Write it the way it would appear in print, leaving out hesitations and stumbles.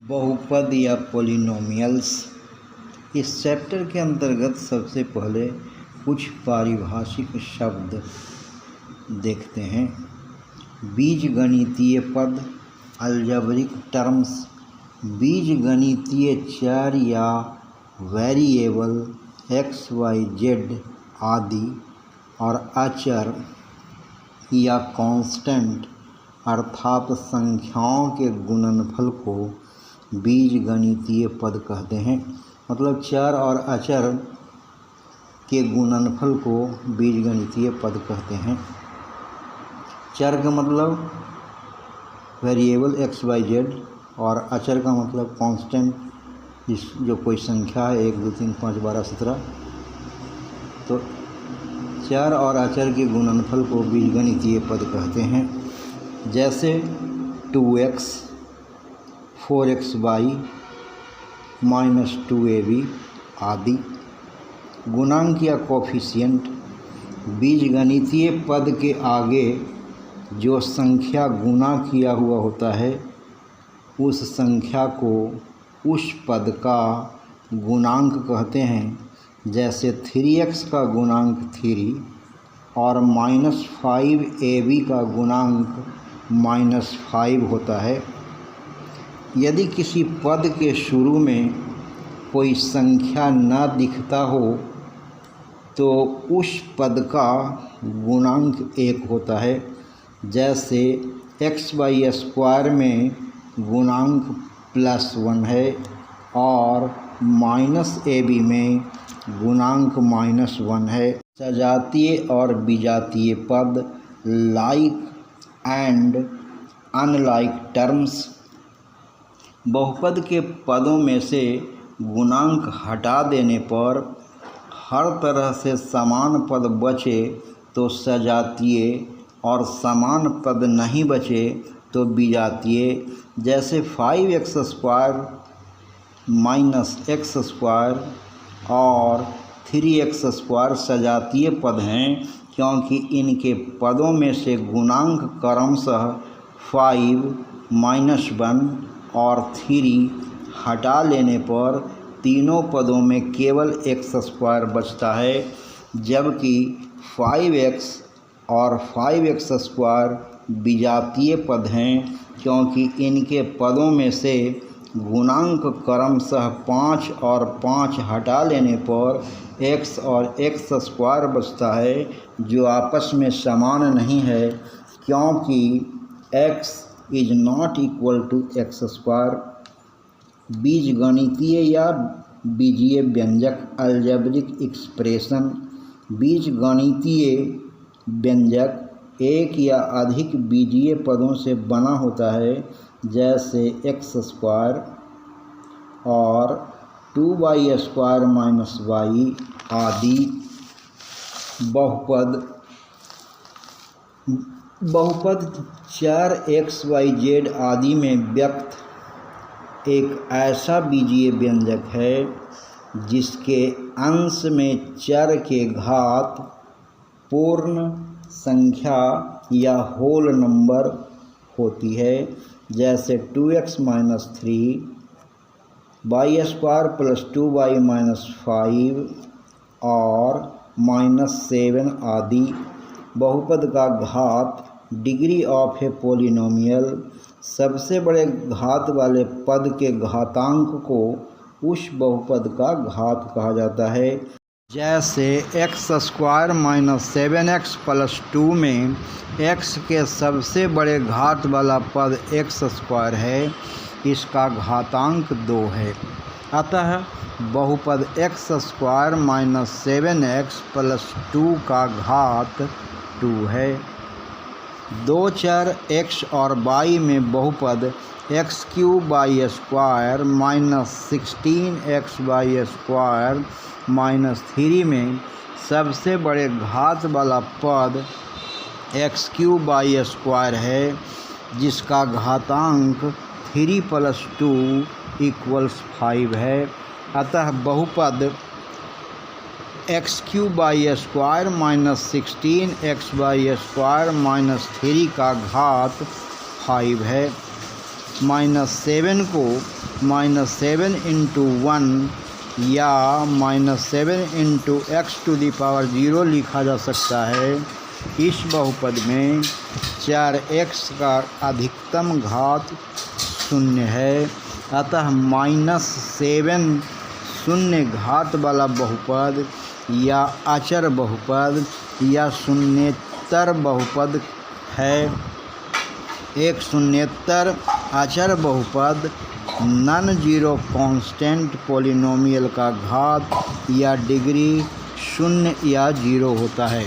बहुपद या पॉलिनोमियल्स। इस चैप्टर के अंतर्गत सबसे पहले कुछ पारिभाषिक शब्द देखते हैं। बीजगणितीय पद, अलजेब्रिक टर्म्स। बीजगणितीय चर या वेरिएबल एक्स वाई जेड आदि और अचर या कांस्टेंट अर्थात संख्याओं के गुणनफल को बीजगणितीय पद कहते हैं। मतलब चर और अचर के गुणनफल को बीजगणितीय पद कहते हैं। चर का मतलब वेरिएबल एक्स वाई जेड और अचर का मतलब कांस्टेंट, जो कोई संख्या है 1 2 3 5 12 17। तो चर और अचर के गुणनफल को बीजगणितीय पद कहते हैं। जैसे 2x 4xy -2ab आदि। गुणांक या कोफिशिएंट। बीजगणितीय पद के आगे जो संख्या गुणा किया हुआ होता है उस संख्या को उस पद का गुणांक कहते हैं। जैसे 3x का गुणांक 3 और -5ab का गुणांक -5 होता है। यदि किसी पद के शुरू में कोई संख्या न दिखता हो तो उस पद का गुणांक 1 होता है। जैसे xy² में गुणांक +1 है और -ab में गुणांक -1 है। सजातीय और विजातीय पद, लाइक एंड अनलाइक टर्म्स। बहुपद के पदों में से गुणांक हटा देने पर हर तरह से समान पद बचे तो सजातीय और समान पद नहीं बचे तो विजातीय। जैसे 5x² -x² और 3x² सजातीय पद हैं क्योंकि इनके पदों में से गुणांक क्रमशः 5 -1 और 3 हटा लेने पर तीनों पदों में केवल x² बचता है। जबकि 5x और 5x² विजातीय पद हैं क्योंकि इनके पदों में से गुणांक क्रमशः 5 और 5 हटा लेने पर x और x² बचता है जो आपस में समान नहीं है क्योंकि x is not equal to x²। बीजगणितीय या बीजीय व्यंजक, अलजेब्रिक एक्सप्रेशन। बीजगणितीय व्यंजक एक या अधिक बीजीय पदों से बना होता है जैसे x² और 2y² -y आदि। बहुपद चर x y z आदि में व्यक्त एक ऐसा बीजीय व्यंजक है जिसके अंश में चर के घात पूर्ण संख्या या होल नंबर होती है। जैसे 2x - 3 y² + 2y - 5 और -7 आदि। बहुपद का घात, डिग्री ऑफ ए पॉलिनोमियल। सबसे बड़े घात वाले पद के घातांक को उस बहुपद का घात कहा जाता है। जैसे x² - 7x + 2 में x के सबसे बड़े घात वाला पद x² है, इसका घातांक 2 है। अतः बहुपद x² - 7x + 2 का घात 2 है। दो चर x और y में बहुपद x³ -16xy² -3 में सबसे बड़े घात वाला पद x³ है जिसका घातांक 3 + 2 = 5 है। अतः बहुपद x³ -16xy² -3 का घात 5 है। -7 को -7 इंटू 1 या -7 इंटू x⁻0 लिखा जा सकता है। इस बहुपद में 4x का अधिकतम घात 0 है, अतः -7 शून्य घात वाला बहुपद या अचर बहुपद या शून्येतर बहुपद है। एक शून्येतर अचर बहुपद नॉन जीरो कांस्टेंट पॉलिनोमियल का घात या डिग्री 0 या 0 होता है।